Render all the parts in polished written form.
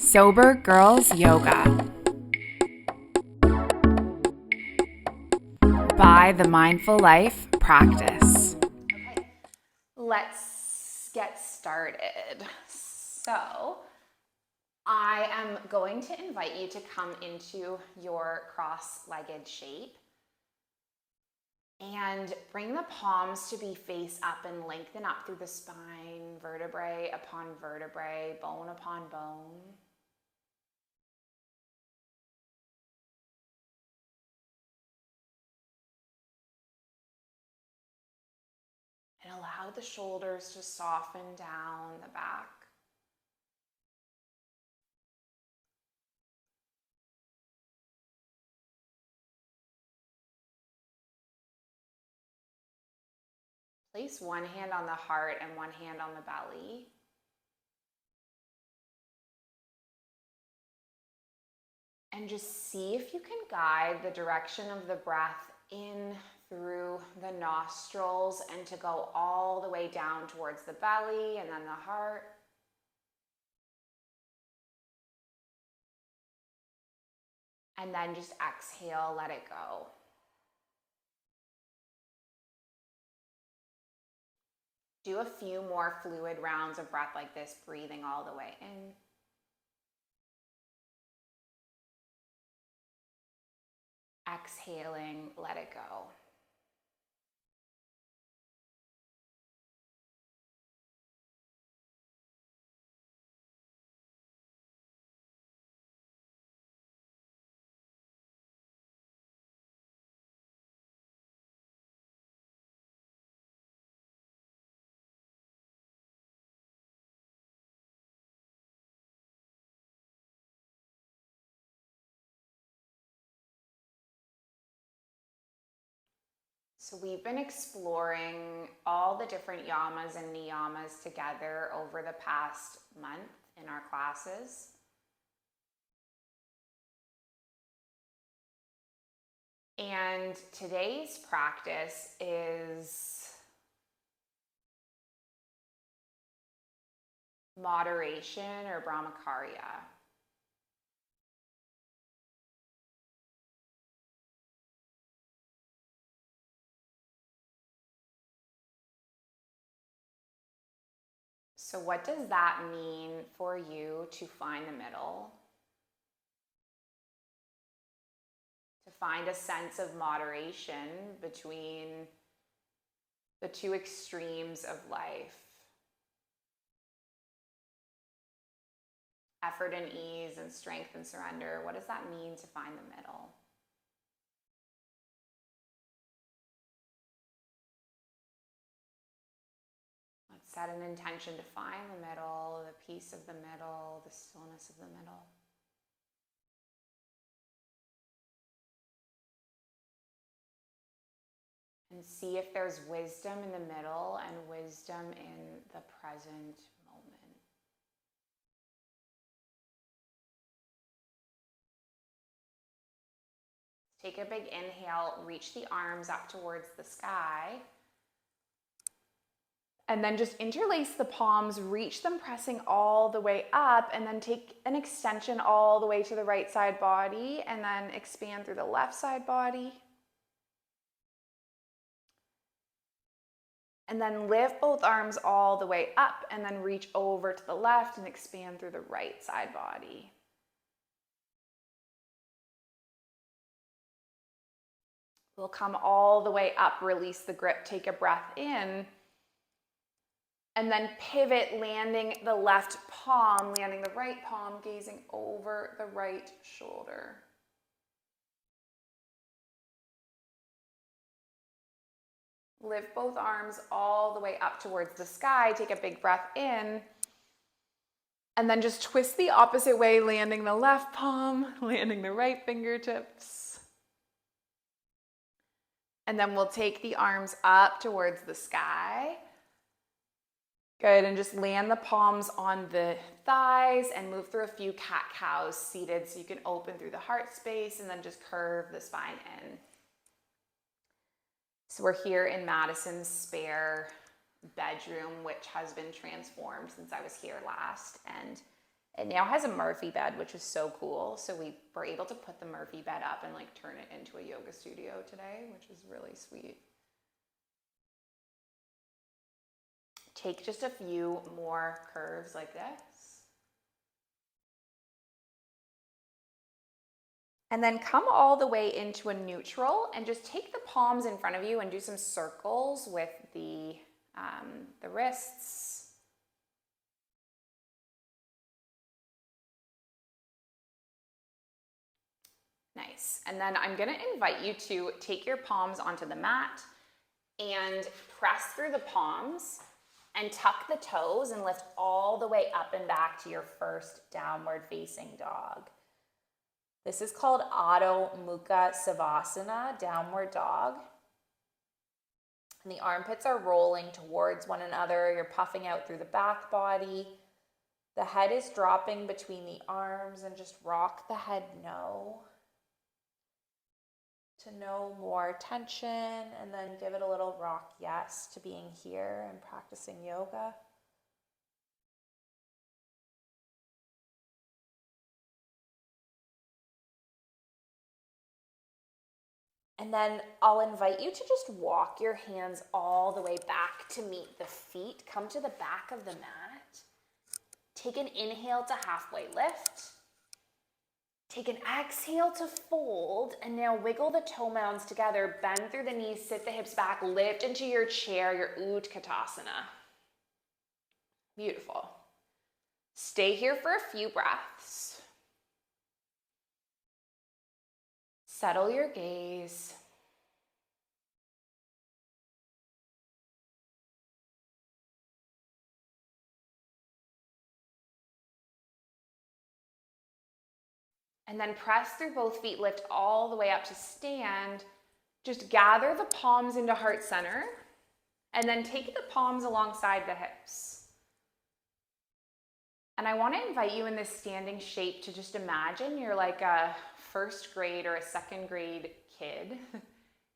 Sober Girls Yoga by the Mindful Life Practice. Okay, let's get started. So, I am going to invite you to come into your cross-legged shape and bring the palms to be face up and lengthen up through the spine, vertebrae upon vertebrae, bone upon bone. And allow the shoulders to soften down the back. Place one hand on the heart and one hand on the belly. And just see if you can guide the direction of the breath in through the nostrils and to go all the way down towards the belly and then the heart. And then just exhale, let it go. Do a few more fluid rounds of breath like this, breathing all the way in. Exhaling, let it go. So we've been exploring all the different yamas and niyamas together over the past month in our classes. And today's practice is moderation or brahmacharya. So what does that mean for you to find the middle? To find a sense of moderation between the two extremes of life. Effort and ease and strength and surrender. What does that mean to find the middle? Let's set an intention to find the middle, the peace of the middle, the stillness of the middle. And see if there's wisdom in the middle and wisdom in the present moment. Take a big inhale, reach the arms up towards the sky. And then just interlace the palms, reach them pressing all the way up, and then take an extension all the way to the right side body, and then expand through the left side body. And then lift both arms all the way up, and then reach over to the left and expand through the right side body. We'll come all the way up, release the grip, take a breath in. And then pivot, landing the left palm, landing the right palm, gazing over the right shoulder. Lift both arms all the way up towards the sky. Take a big breath in. And then just twist the opposite way, landing the left palm, landing the right fingertips. And then we'll take the arms up towards the sky. Good, and just land the palms on the thighs and move through a few cat-cows seated so you can open through the heart space and then just curve the spine in. So we're here in Madison's spare bedroom, which has been transformed since I was here last. And It now has a Murphy bed, which is so cool. So we were able to put the Murphy bed up and like turn it into a yoga studio today, which is really sweet. Take just a few more curves like this. And then come all the way into a neutral and just take the palms in front of you and do some circles with the wrists. Nice. And then I'm going to invite you to take your palms onto the mat and press through the palms and tuck the toes and lift all the way up and back to your first downward facing dog. This is called Adho Mukha Savasana, downward dog. And the armpits are rolling towards one another. You're puffing out through the back body. The head is dropping between the arms, and just rock the head no. To no more tension, and then give it a little rock yes to being here and practicing yoga. And then I'll invite you to just walk your hands all the way back to meet the feet. Come to the back of the mat. Take an inhale to halfway lift. Take an exhale to fold, and now wiggle the toe mounds together, bend through the knees, sit the hips back, lift into your chair, your Utkatasana. Beautiful. Stay here for a few breaths. Settle your gaze. And then press through both feet, lift all the way up to stand. Just gather the palms into heart center, and then take the palms alongside the hips. And I want to invite you in this standing shape to just imagine you're like a first grade or a second grade kid,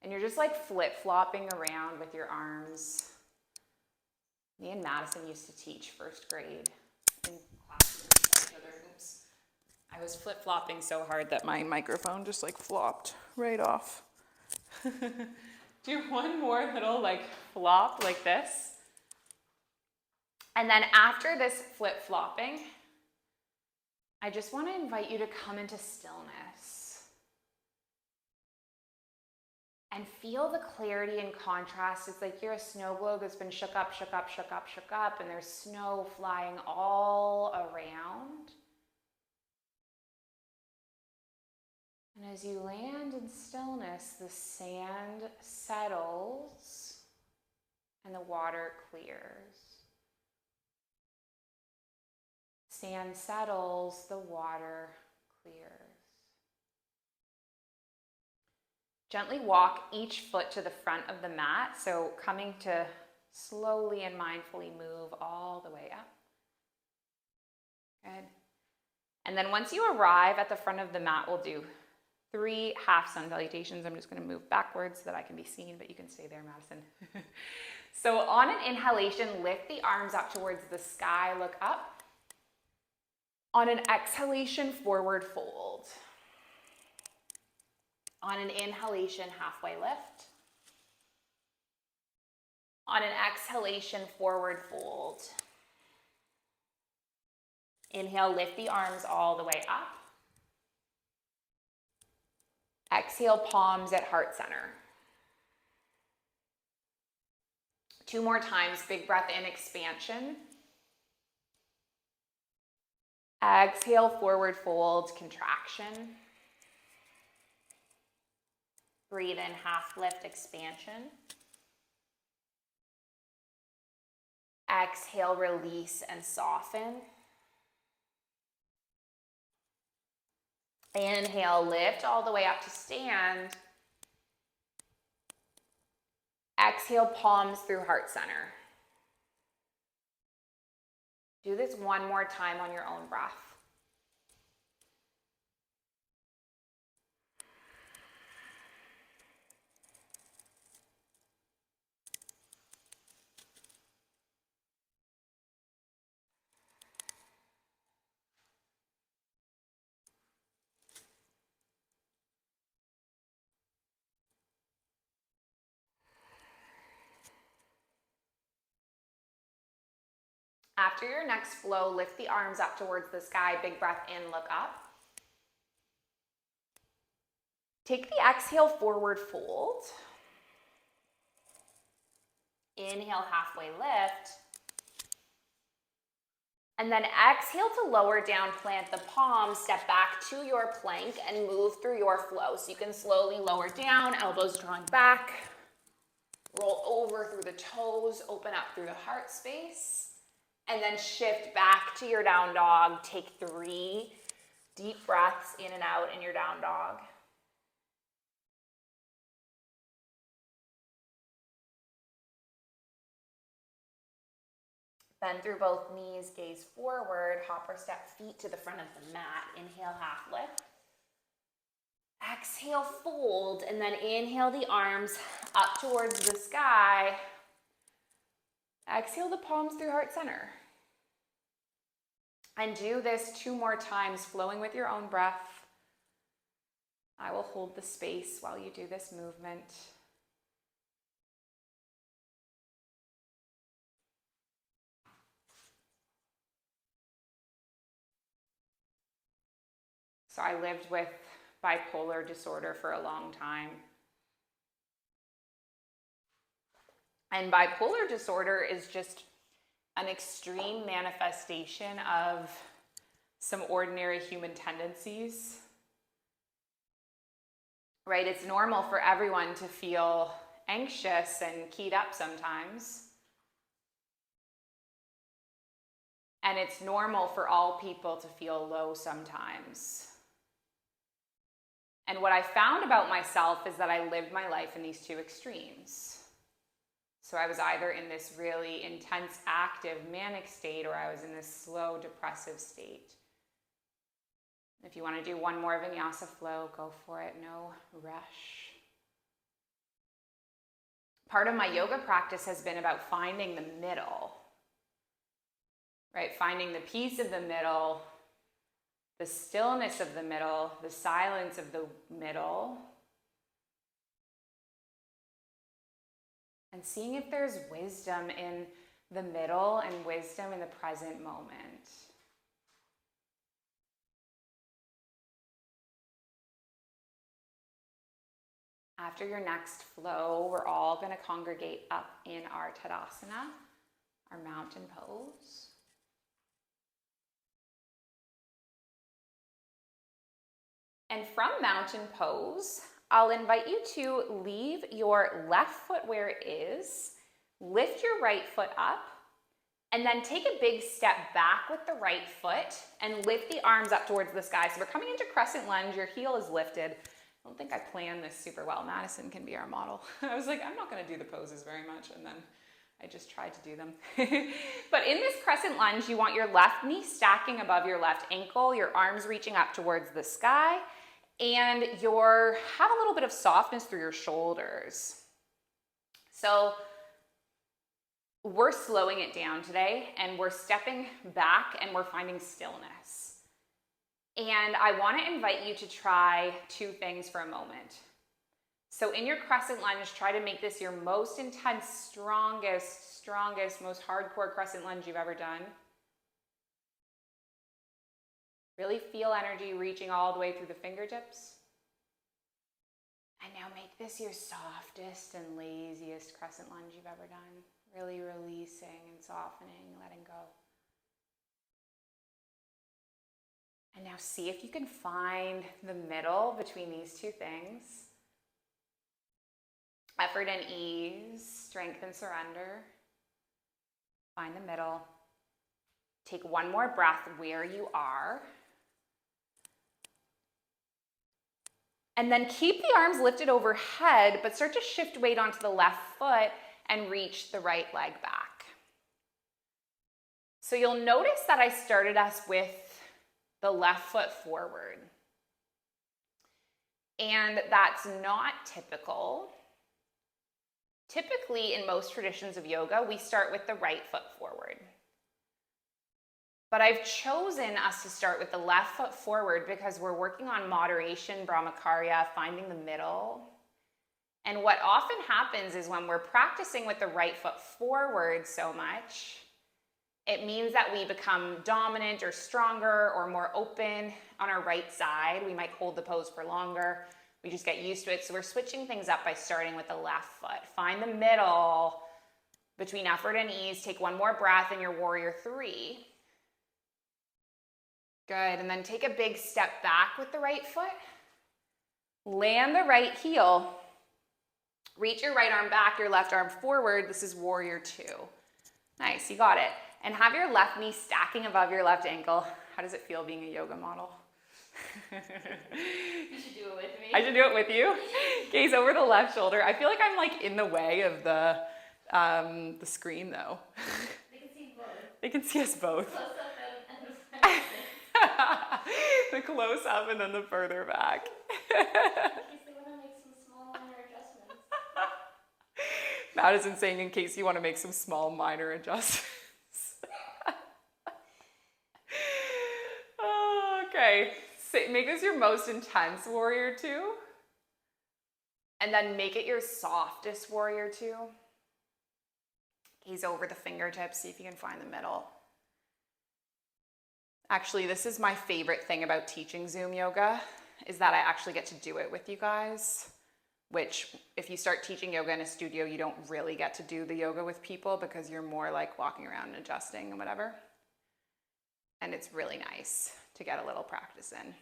and you're just like flip-flopping around with your arms. Me and Madison used to teach first grade in classes with each other. Oops. I was flip-flopping so hard that my microphone just like flopped right off. Do one more little like flop like this. And then after this flip-flopping, I just want to invite you to come into stillness and feel the clarity and contrast. It's like you're a snow globe that's been shook up, shook up, shook up, shook up, and there's snow flying all around. And as you land in stillness, the sand settles and the water clears. Sand settles, the water clears. Gently walk each foot to the front of the mat, so coming to slowly and mindfully move all the way up. Good. And then once you arrive at the front of the mat, we'll do 3 half sun salutations. I'm just going to move backwards so that I can be seen, but you can stay there, Madison. So on an inhalation, lift the arms up towards the sky, look up. On an exhalation, forward fold. On an inhalation, halfway lift. On an exhalation, forward fold. Inhale, lift the arms all the way up. Exhale, palms at heart center. 2 more times, big breath in, expansion. Exhale, forward fold, contraction. Breathe in, half lift, expansion. Exhale, release and soften. Inhale, lift all the way up to stand. Exhale, palms through heart center. Do this one more time on your own breath. After your next flow, lift the arms up towards the sky. Big breath in, look up. Take the exhale, forward fold. Inhale, halfway lift. And then exhale to lower down, plant the palms, step back to your plank and move through your flow. So you can slowly lower down, elbows drawing back, roll over through the toes, open up through the heart space, and then shift back to your down dog. Take 3 deep breaths in and out in your down dog. Bend through both knees, gaze forward, hop or step feet to the front of the mat. Inhale, half lift. Exhale, fold, and then inhale the arms up towards the sky. Exhale the palms through heart center. And do this 2 more times, flowing with your own breath. I will hold the space while you do this movement. So I lived with bipolar disorder for a long time. And bipolar disorder is just an extreme manifestation of some ordinary human tendencies. Right? It's normal for everyone to feel anxious and keyed up sometimes. And it's normal for all people to feel low sometimes. And what I found about myself is that I lived my life in these 2 extremes. So I was either in this really intense, active, manic state, or I was in this slow, depressive state. If you want to do one more vinyasa flow, go for it, no rush. Part of my yoga practice has been about finding the middle, right? Finding the peace of the middle, the stillness of the middle, the silence of the middle, and seeing if there's wisdom in the middle and wisdom in the present moment. After your next flow, we're all going to congregate up in our Tadasana, our mountain pose. And from mountain pose, I'll invite you to leave your left foot where it is, lift your right foot up, and then take a big step back with the right foot and lift the arms up towards the sky. So we're coming into crescent lunge, your heel is lifted. I don't think I planned this super well. Madison can be our model. I was like, I'm not gonna do the poses very much, and then I just tried to do them. But in this crescent lunge, you want your left knee stacking above your left ankle, your arms reaching up towards the sky, and have a little bit of softness through your shoulders. So we're slowing it down today, and we're stepping back, and we're finding stillness. And I want to invite you to try 2 things for a moment. So in your crescent lunge, try to make this your most intense, strongest, most hardcore crescent lunge you've ever done. Really feel energy reaching all the way through the fingertips. And now make this your softest and laziest crescent lunge you've ever done. Really releasing and softening, letting go. And now see if you can find the middle between these 2 things. Effort and ease, strength and surrender. Find the middle. Take one more breath where you are. And then keep the arms lifted overhead, but start to shift weight onto the left foot and reach the right leg back. So you'll notice that I started us with the left foot forward. And that's not typical. Typically, in most traditions of yoga, we start with the right foot forward. But I've chosen us to start with the left foot forward because we're working on moderation, brahmacarya, finding the middle. And what often happens is when we're practicing with the right foot forward so much, It means that we become dominant or stronger or more open on our right side. We might hold the pose for longer. We just get used to it. So we're switching things up by starting with the left foot. Find the middle between effort and ease. Take one more breath in your warrior three. Good, and then take a big step back with the right foot. Land the right heel. Reach your right arm back, your left arm forward. This is warrior two. Nice, you got it. And have your left knee stacking above your left ankle. How does it feel being a yoga model? You should do it with me. I should do it with you. Gaze over the left shoulder. I feel like I'm like in the way of the screen though. They can see both. They can see us both. Close up and the front. The close up and then the further back. In case they want to make some small minor adjustments. Madison saying in case you want to make some small minor adjustments. Okay, make this your most intense warrior two. And then make it your softest warrior two. Gaze over the fingertips, see if you can find the middle. Actually, this is my favorite thing about teaching Zoom yoga, is that I actually get to do it with you guys, which if you start teaching yoga in a studio, you don't really get to do the yoga with people because you're more like walking around and adjusting and whatever. And it's really nice to get a little practice in.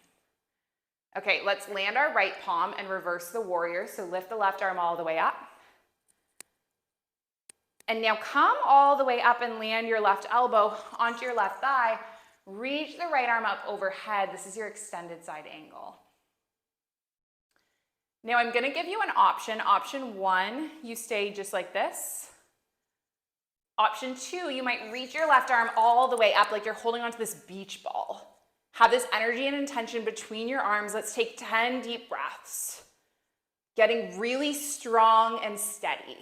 Okay, let's land our right palm and reverse the warrior. So lift the left arm all the way up. And now come all the way up and land your left elbow onto your left thigh. Reach the right arm up overhead. This is your extended side angle. Now I'm going to give you an option. Option one, you stay just like this. Option two, you might reach your left arm all the way up like you're holding onto this beach ball. Have this energy and intention between your arms. Let's take 10 deep breaths. Getting really strong and steady.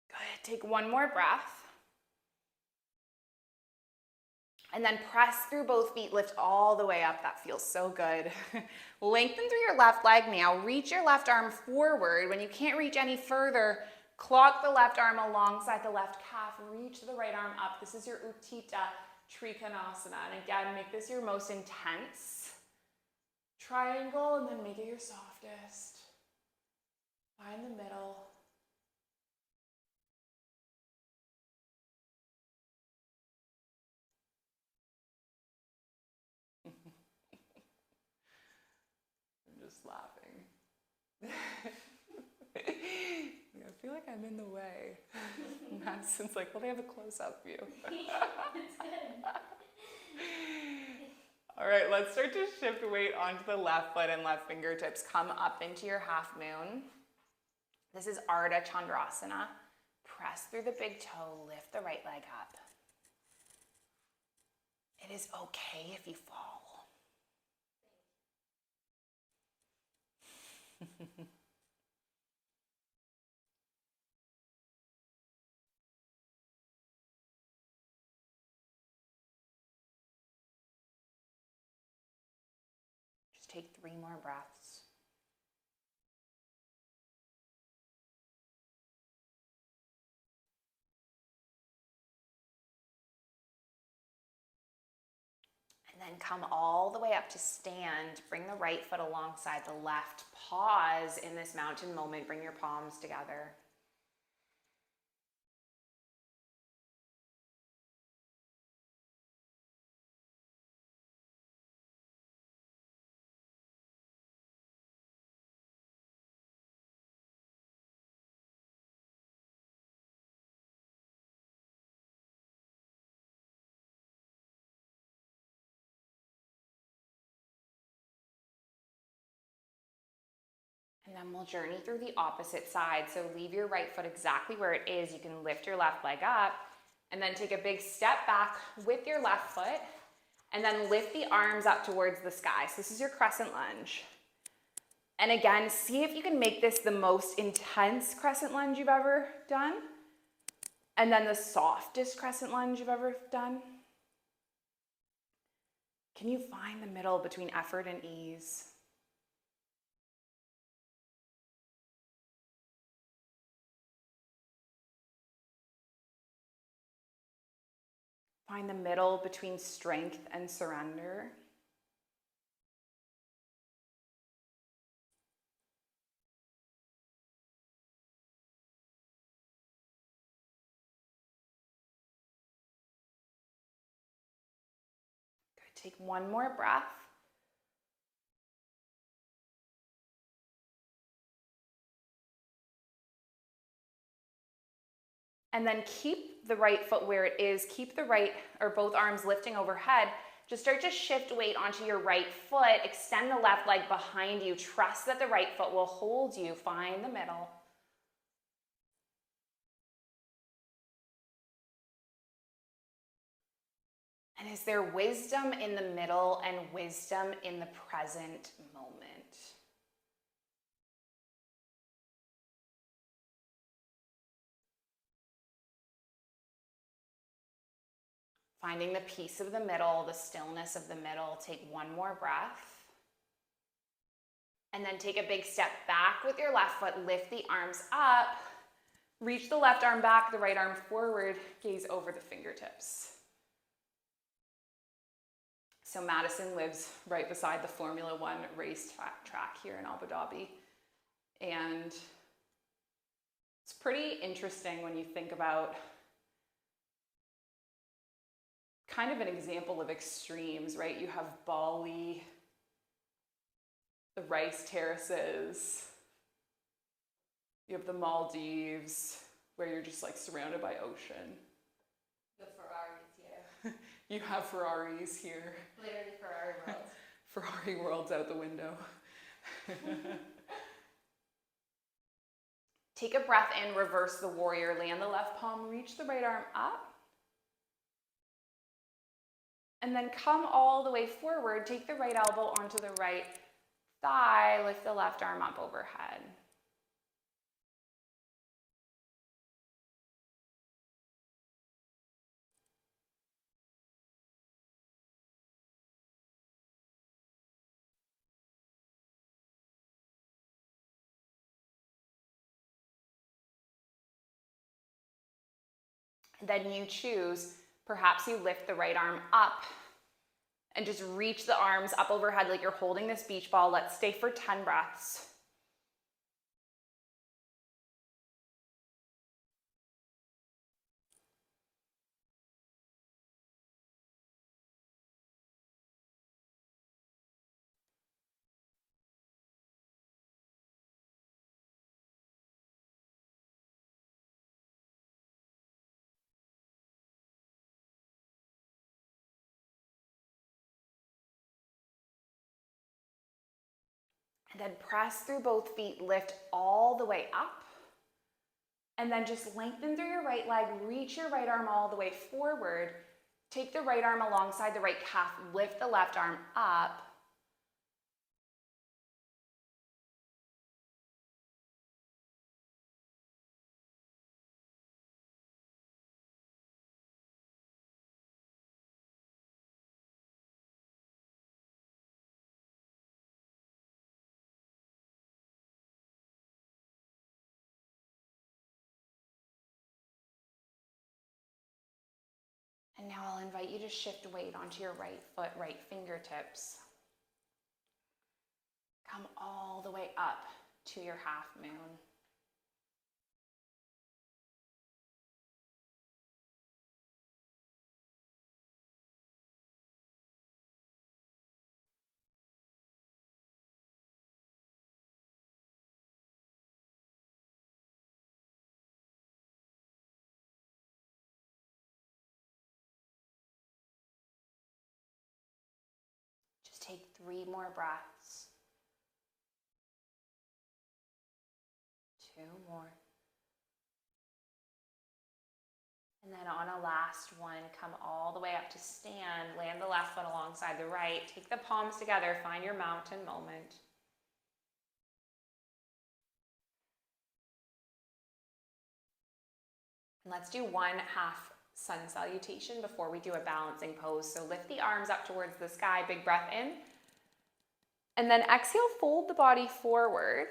Good, take one more breath. And then press through both feet, lift all the way up. That feels so good. Lengthen through your left leg now. Reach your left arm forward. When you can't reach any further, clock the left arm alongside the left calf. Reach the right arm up. This is your Utthita Trikonasana. And again, make this your most intense triangle and then make it your softest. Find the middle. Laughing. I feel like I'm in the way. Madison's like, well, they have a close-up view. It's good. All right, let's start to shift weight onto the left foot and left fingertips. Come up into your half moon. This is Ardha Chandrasana. Press through the big toe, lift the right leg up. It is okay if you fall. Just take 3 more breaths. And then come all the way up to stand. Bring the right foot alongside the left. Pause in this mountain moment. Bring your palms together. And then we'll journey through the opposite side. So leave your right foot exactly where it is. You can lift your left leg up and then take a big step back with your left foot and then lift the arms up towards the sky. So this is your crescent lunge. And again, see if you can make this the most intense crescent lunge you've ever done, and then the softest crescent lunge you've ever done. Can you find the middle between effort and ease? Find the middle between strength and surrender. Good. Take one more breath. And then keep the right foot where it is. Keep the right or both arms lifting overhead. Just start to shift weight onto your right foot. Extend the left leg behind you. Trust that the right foot will hold you. Find the middle. And is there wisdom in the middle and wisdom in the present moment? Finding the peace of the middle, the stillness of the middle. Take one more breath. And then take a big step back with your left foot. Lift the arms up. Reach the left arm back, the right arm forward. Gaze over the fingertips. So Madison lives right beside the Formula One race track here in Abu Dhabi. And it's pretty interesting when you think about kind of an example of extremes, right? You have Bali, the rice terraces, you have the Maldives, where you're just like surrounded by ocean. The Ferraris, yeah. You have Ferraris here. Literally Ferrari worlds. Ferrari world's out the window. Take a breath in, reverse the warrior, land the left palm, reach the right arm up. And then come all the way forward, take the right elbow onto the right thigh, lift the left arm up overhead. Then you choose, perhaps you lift the right arm up and just reach the arms up overhead like you're holding this beach ball. Let's stay for 10 breaths. And then press through both feet, lift all the way up. And then just lengthen through your right leg, reach your right arm all the way forward. Take the right arm alongside the right calf, lift the left arm up. And now I'll invite you to shift weight onto your right foot, right fingertips. Come all the way up to your half moon. Just take 3 more breaths. 2 more. And then on a last one, come all the way up to stand. Land the left foot alongside the right. Take the palms together. Find your mountain moment. And let's do one half sun salutation before we do a balancing pose. So lift the arms up towards the sky, big breath in. And then exhale, fold the body forward.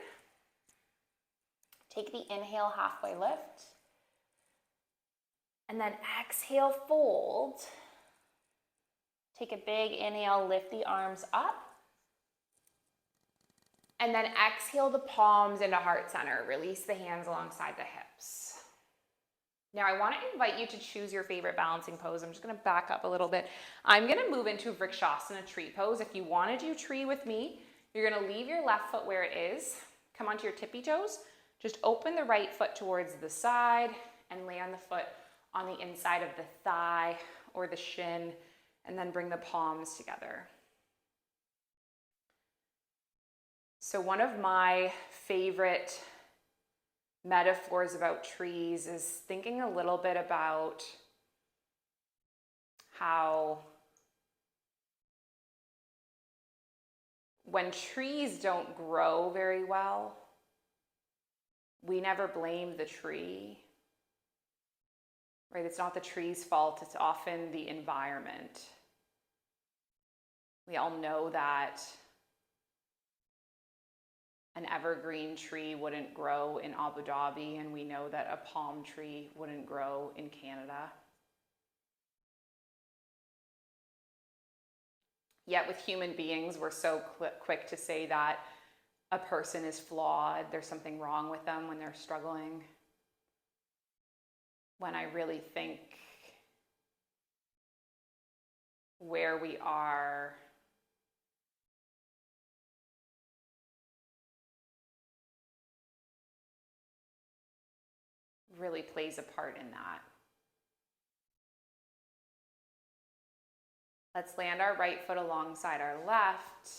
Take the inhale, halfway lift. And then exhale, fold. Take a big inhale, lift the arms up. And then exhale the palms into heart center. Release the hands alongside the hips. Now I want to invite you to choose your favorite balancing pose. I'm just going to back up a little bit. I'm going to move into Vrikshasana tree pose. If you want to do tree with me, you're going to leave your left foot where it is. Come onto your tippy toes. Just open the right foot towards the side and land the foot on the inside of the thigh or the shin, and then bring the palms together. So one of my favorite metaphors about trees is thinking a little bit about how when trees don't grow very well, we never blame the tree, right? It's not the tree's fault, it's often the environment. We all know that an evergreen tree wouldn't grow in Abu Dhabi, and we know that a palm tree wouldn't grow in Canada. Yet with human beings, we're so quick to say that a person is flawed, there's something wrong with them when they're struggling. When I really think where we are really plays a part in that. Let's land our right foot alongside our left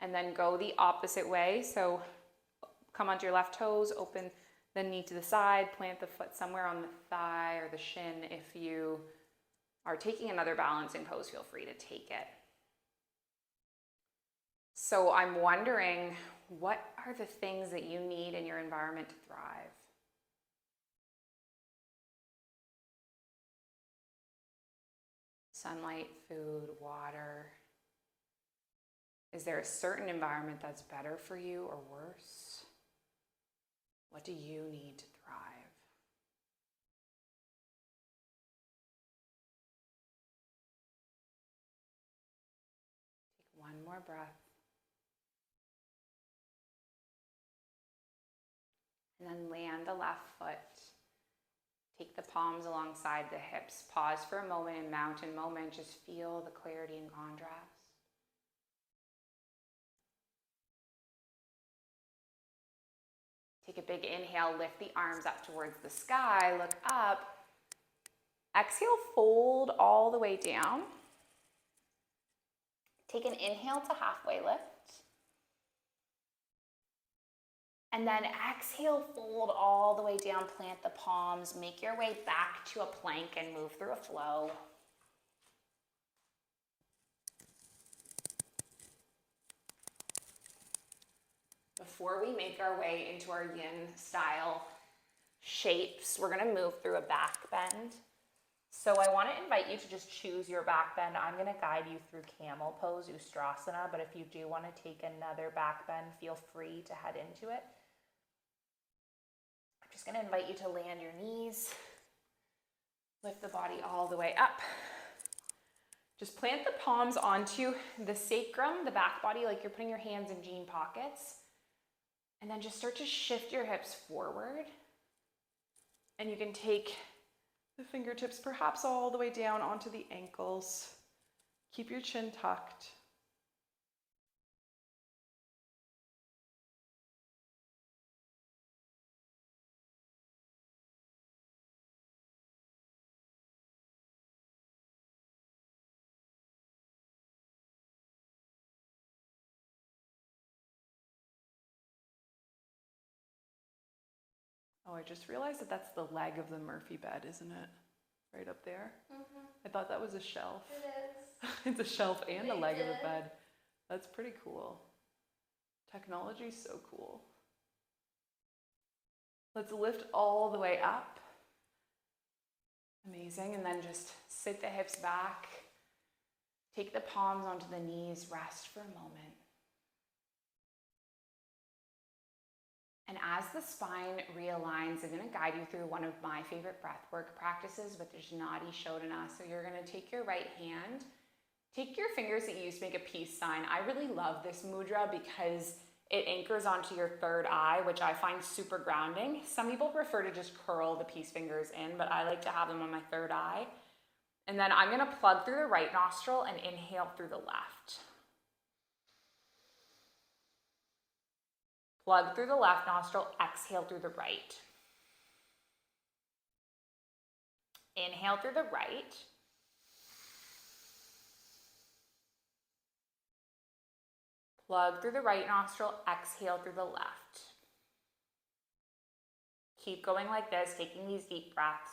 and then go the opposite way. So come onto your left toes, open the knee to the side, plant the foot somewhere on the thigh or the shin. If you are taking another balancing pose, feel free to take it. So I'm wondering, what are the things that you need in your environment to thrive? Sunlight, food, water. Is there a certain environment that's better for you or worse? What do you need to thrive? Take one more breath. And then land the left foot. Take the palms alongside the hips. Pause for a moment in mountain moment. Just feel the clarity and contrast. Take a big inhale, lift the arms up towards the sky, look up. Exhale, fold all the way down. Take an inhale to halfway lift. And then exhale, fold all the way down, plant the palms, make your way back to a plank and move through a flow. Before we make our way into our yin style shapes, we're gonna move through a back bend. So I wanna invite you to just choose your back bend. I'm gonna guide you through camel pose, Ustrasana, but if you do wanna take another back bend, feel free to head into it. I'm just gonna invite you to land your knees, lift the body all the way up. Just plant the palms onto the sacrum, the back body, like you're putting your hands in jean pockets. And then just start to shift your hips forward. And you can take the fingertips perhaps all the way down onto the ankles. Keep your chin tucked. Oh, I just realized that that's the leg of the Murphy bed, isn't it? Right up there. Mm-hmm. I thought that was a shelf. It is. It's a shelf and a leg of the did. bed. That's pretty cool. Technology's so cool. Let's lift all the way up. Amazing, and then just sit the hips back. Take the palms onto the knees, rest for a moment. And as the spine realigns, I'm gonna guide you through one of my favorite breathwork practices, which is Nadi Shodhana. So you're gonna take your right hand, take your fingers that you use to make a peace sign. I really love this mudra because it anchors onto your third eye, which I find super grounding. Some people prefer to just curl the peace fingers in, but I like to have them on my third eye. And then I'm gonna plug through the right nostril and inhale through the left. Plug through the left nostril, exhale through the right. Inhale through the right. Plug through the right nostril, exhale through the left. Keep going like this, taking these deep breaths.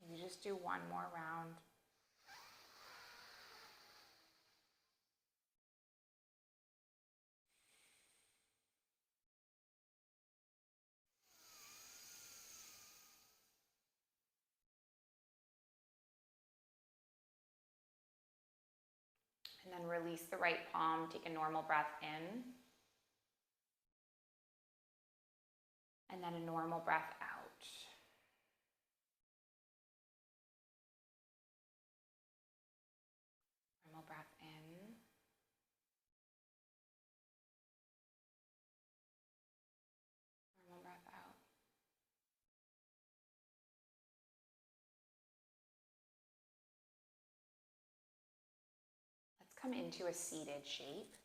You just do one more round. And then release the right palm, take a normal breath in. And then a normal breath out. Normal breath in. Normal breath out. Let's come into a seated shape.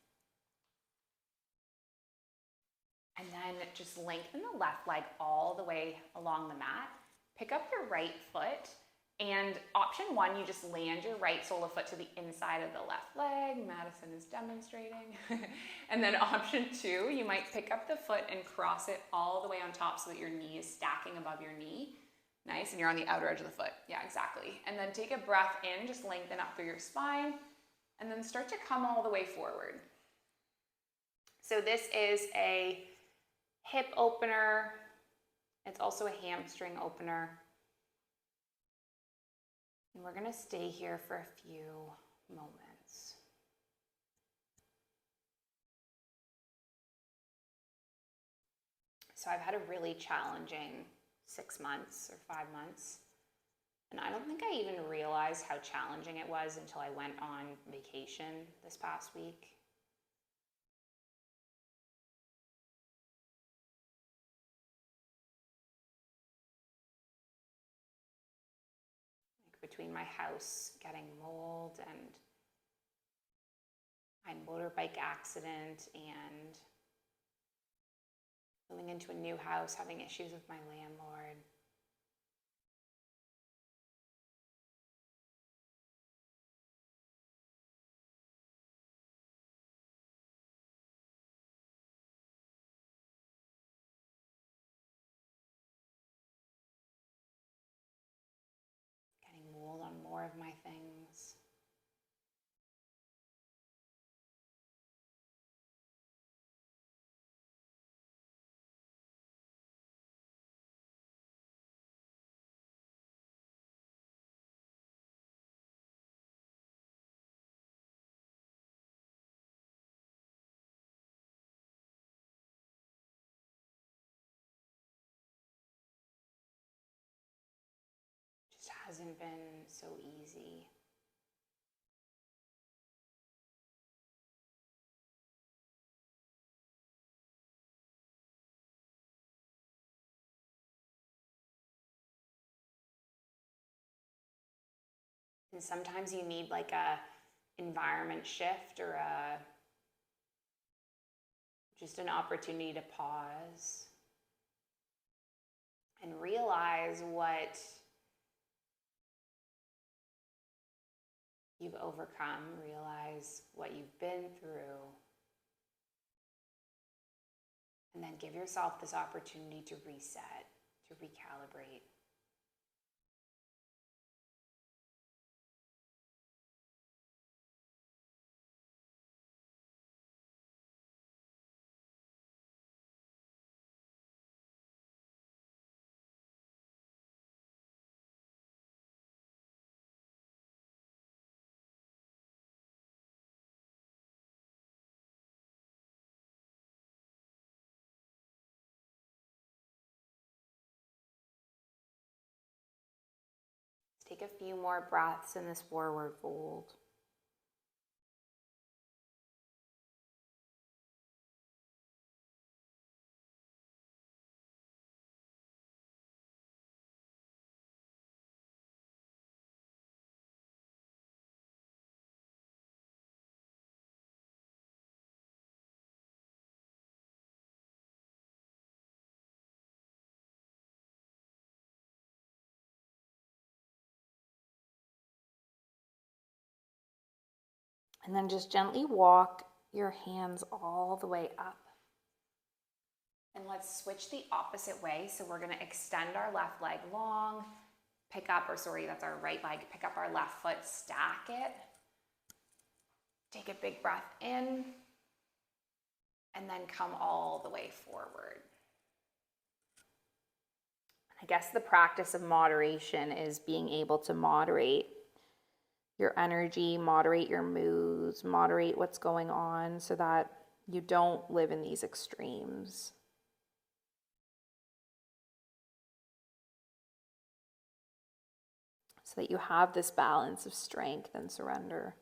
And then just lengthen the left leg all the way along the mat. Pick up your right foot, and option one, you just land your right sole of foot to the inside of the left leg. Madison is demonstrating. And then option two, you might pick up the foot and cross it all the way on top so that your knee is stacking above your knee. Nice, and you're on the outer edge of the foot. Yeah, exactly. And then take a breath in, just lengthen up through your spine, and then start to come all the way forward. So this is a hip opener. It's also a hamstring opener. And we're gonna stay here for a few moments. So I've had a really challenging 6 months or 5 months. And I don't think I even realized how challenging it was until I went on vacation this past week. Between my house getting mold and my motorbike accident and moving into a new house, having issues with my landlord. Mold on more of my things. Just hasn't been so easy. And sometimes you need like a environment shift or just an opportunity to pause and realize what you've overcome, realize what you've been through, and then give yourself this opportunity to reset, to recalibrate. Take a few more breaths in this forward fold. And then just gently walk your hands all the way up. And let's switch the opposite way. So we're going to extend our left leg long, that's our right leg, pick up our left foot, stack it. Take a big breath in, and then come all the way forward. I guess the practice of moderation is being able to moderate your energy, moderate your moods, moderate what's going on so that you don't live in these extremes. So that you have this balance of strength and surrender.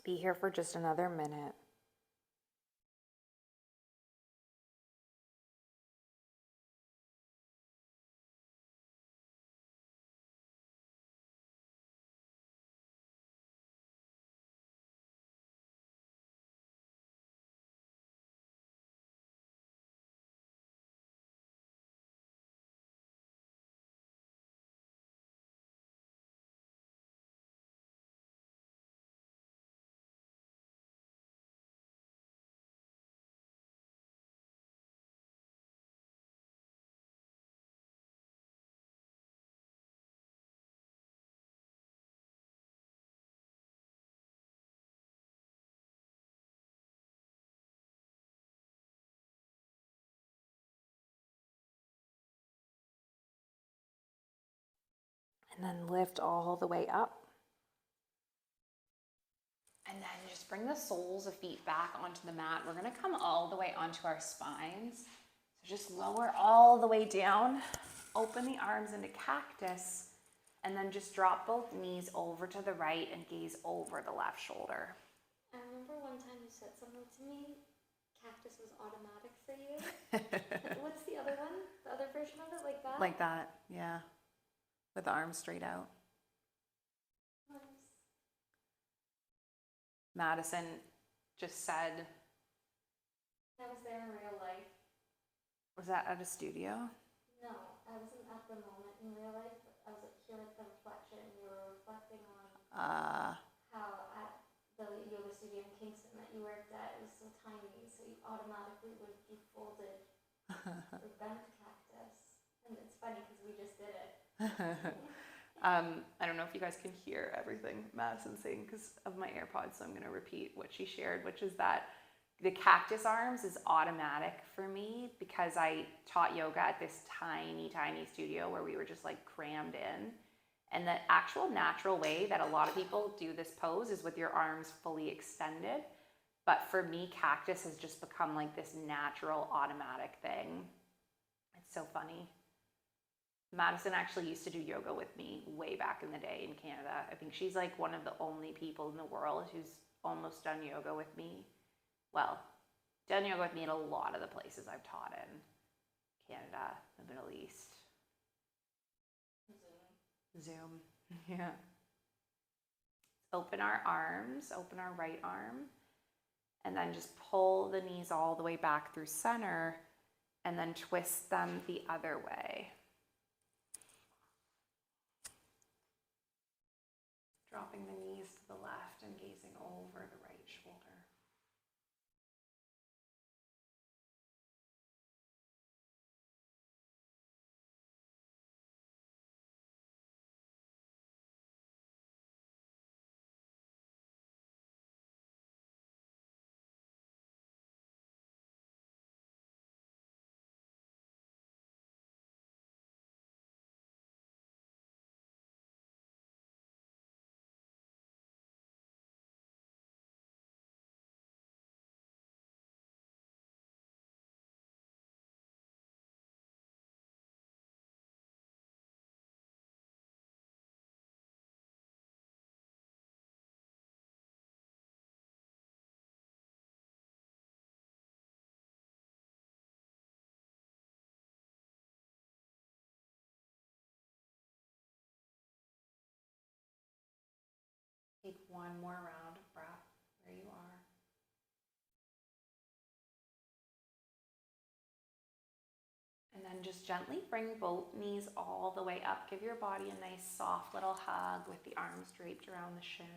Let's be here for just another minute. And then lift all the way up. And then just bring the soles of feet back onto the mat. We're gonna come all the way onto our spines. So just lower all the way down, open the arms into cactus, and then just drop both knees over to the right and gaze over the left shoulder. I remember one time you said something to me, cactus was automatic for you. What's the other one? The other version of it, like that? Like that, yeah. With the arms straight out. Nice. Madison just said, I was there in real life. was that at a studio? No, I wasn't at the moment in real life, but I was here at the reflection, and you were reflecting on how at the yoga studio in Kingston that you worked at, it was so tiny, so you automatically would be folded or bent cactus. And it's funny because we just did it. I don't know if you guys can hear everything Madison's saying because of my AirPods, so I'm going to repeat what she shared, which is that the cactus arms is automatic for me because I taught yoga at this tiny, tiny studio where we were just like crammed in. And the actual natural way that a lot of people do this pose is with your arms fully extended. But for me, cactus has just become like this natural, automatic thing. It's so funny. Madison actually used to do yoga with me way back in the day in Canada. I think she's like one of the only people in the world who's almost done yoga with me. Well, done yoga with me in a lot of the places I've taught in. Canada, the Middle East. Zoom. Yeah. Open our arms, open our right arm, and then just pull the knees all the way back through center and then twist them the other way. Dropping the knees to the left and gazing over the right shoulder. Take one more round of breath where you are. And then just gently bring both knees all the way up. Give your body a nice soft little hug with the arms draped around the shins.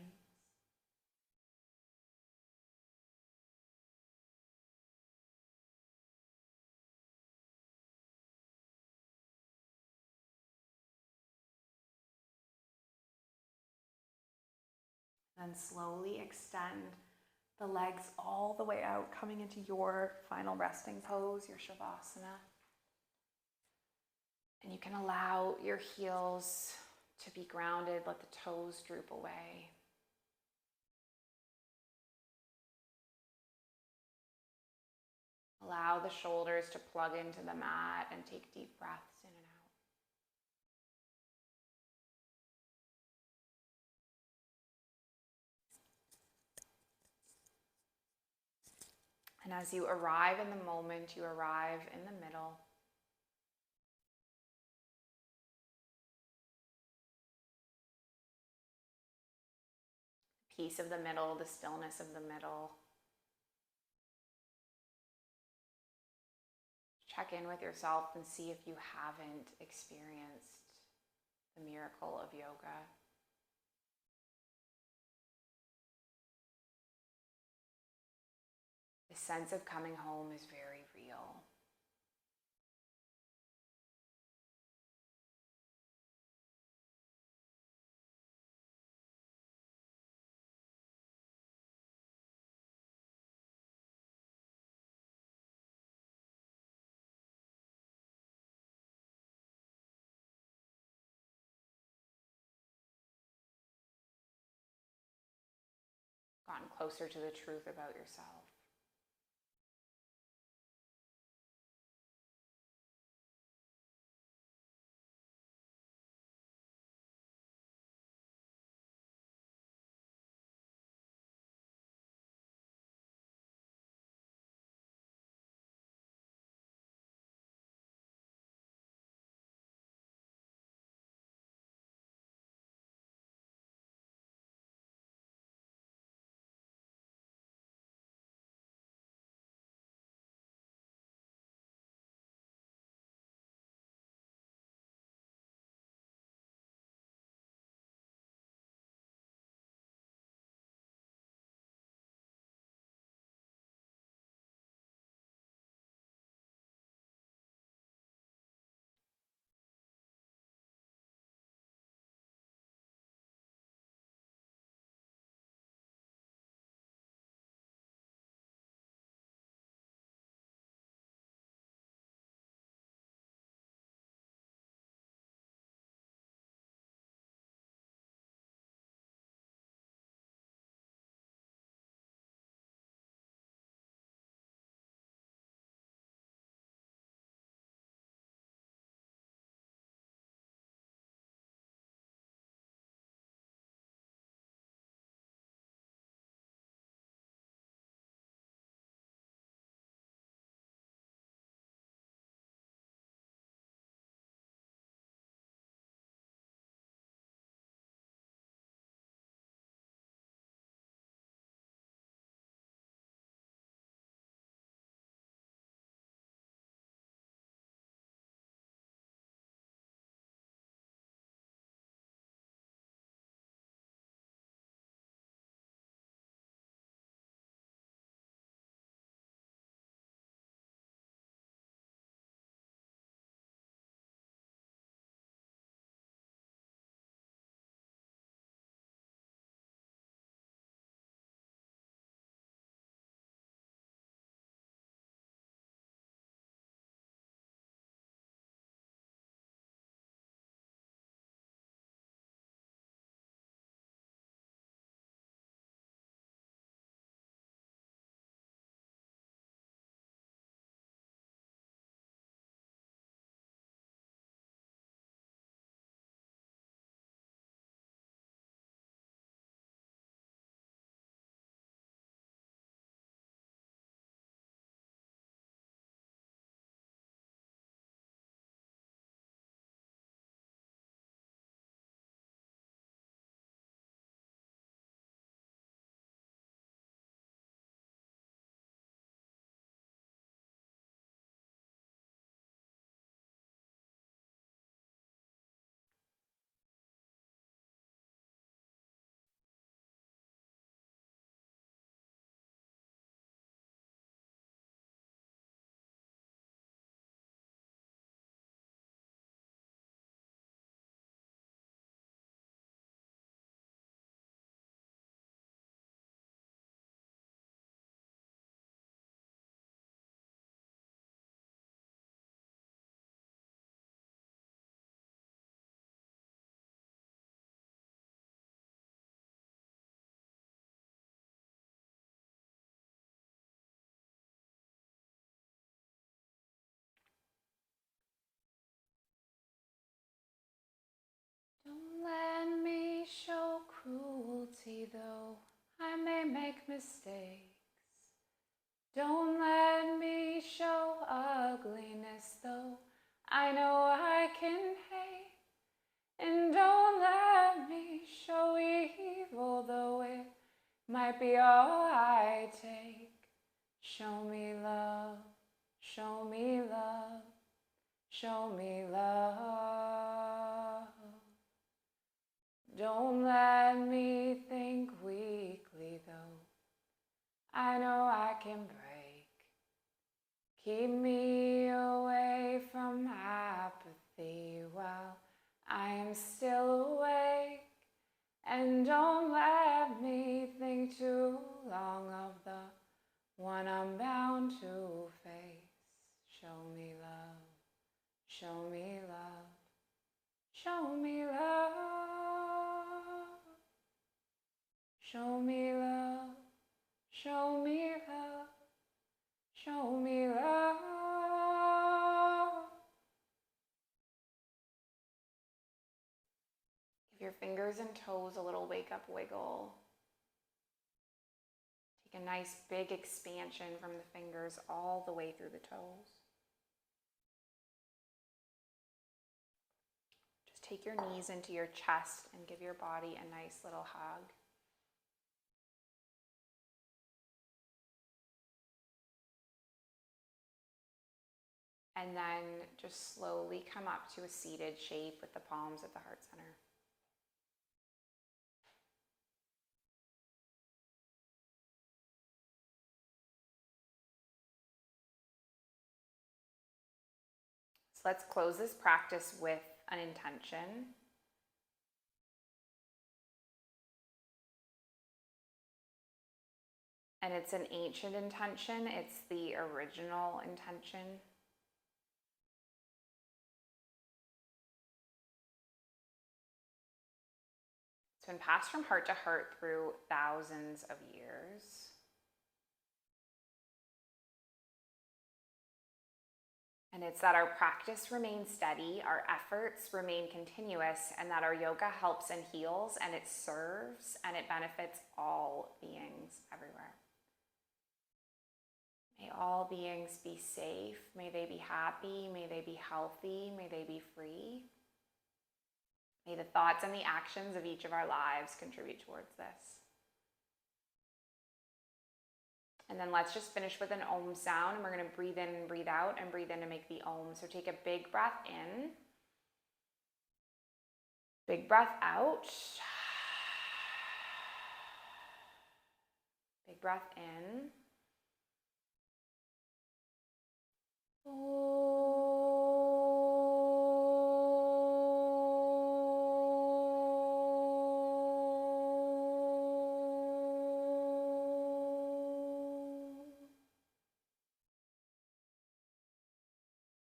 Then slowly extend the legs all the way out, coming into your final resting pose, your Shavasana. And you can allow your heels to be grounded, let the toes droop away. Allow the shoulders to plug into the mat and take deep breaths in and out. And as you arrive in the moment, you arrive in the middle. The peace of the middle, the stillness of the middle. Check in with yourself and see if you haven't experienced the miracle of yoga. The sense of coming home is very real. closer to the truth about yourself. Don't let me show cruelty, though I may make mistakes. Don't let me show ugliness, though I know I can hate. And don't let me show evil, though it might be all I take. Show me love, show me love, show me love. Don't let me think weakly, though I know I can break. Keep me away from apathy while I am still awake. And don't let me think too long of the one I'm bound to face. Show me love, show me love, show me love, show me love, Give your fingers and toes a little wake up wiggle. Take a nice big expansion from the fingers all the way through the toes. Just take your knees into your chest and give your body a nice little hug. And then just slowly come up to a seated shape with the palms at the heart center. So let's close this practice with an intention. And it's an ancient intention. It's the original intention. It's been passed from heart to heart through thousands of years. And it's that our practice remains steady, our efforts remain continuous, and that our yoga helps and heals, and it serves, and it benefits all beings everywhere. May all beings be safe, may they be happy, may they be healthy, may they be free. May the thoughts and the actions of each of our lives contribute towards this. And then let's just finish with an Om sound. And we're going to breathe in and breathe out and breathe in to make the Om. So take a big breath in. Big breath out. Big breath in.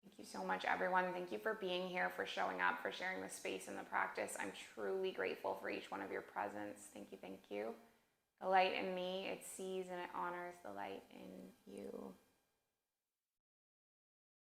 Thank you so much, everyone. Thank you for being here, for showing up, for sharing the space and the practice. I'm truly grateful for each one of your presence. Thank you, thank you. The light in me, it sees and it honors the light in you.